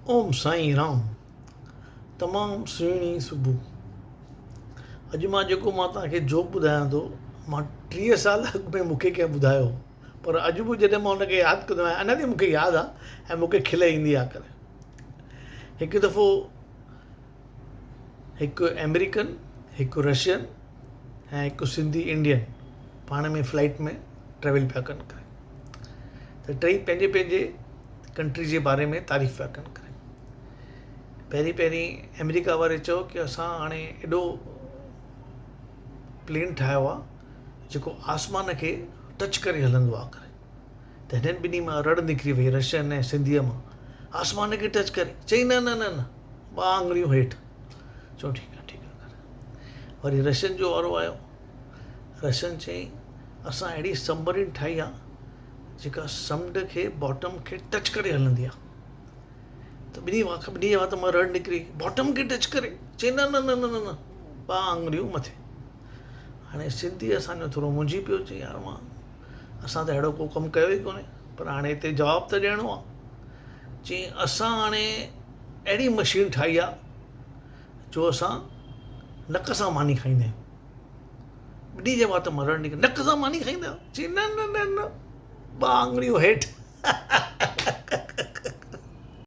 ओम साईं राम। तमामु सुहिणी सुबुह। अॼु मां तव्हांखे जोक ॿुधायां थो, मां 30 साल अॻु में मूंखे कंहिं ॿुधायो, पर अॼु बि जॾहिं मां हुनखे यादि कंदो आहियां, अञा बि मूंखे यादि आहे ऐं मूंखे खिल ईंदी आहे करे। हिकु दफ़ो हिकु अमेरिकन, हिकु रशियन ऐं हिकु सिंधी इंडियन पाण में फ्लाइट में ट्रेवल पिया कनि करे। त टई पंहिंजे पंहिंजे कंट्री जे बारे में तारीफ़ पिया कनि करे। पहिरीं अमेरिका वारे चयो कि असां हाणे एॾो प्लेन ठाहियो आहे जेको आसमान खे टच करे हलंदो आहे करे। त हिननि ॿिन्ही मां रड़ निकिरी वई, रशियन ऐं सिंधीअ मां, आसमान खे टच करे। चई न न न न 2 आङुरियूं हेठि। चओ ठीकु आहे करे। वरी रशियन जो वारो आयो। रशियन चई असां अहिड़ी सबमरीन ठाही आहे जेका समुंड खे बॉटम खे टच करे हलंदी आहे। त ॿिन्ही जे वात मां रड़ निकिरी, बॉटम खे टच करे। चई न न न न न 2 आङुरियूं मथे। हाणे सिंधी असांजो थोरो मुंझी पियो, चई यार असां त अहिड़ो को कमु कयो ई कोन्हे, पर हाणे हिते जवाबु त ॾियणो आहे। चई असां हाणे अहिड़ी मशीन ठाही आहे जो असां नक सां मानी खाईंदा आहियूं। ॿिन्ही जे वात मां रड़ निकिरी, नक सां मानी खाईंदा आहियो? चई न न न न 2 आङुरियूं हेठि।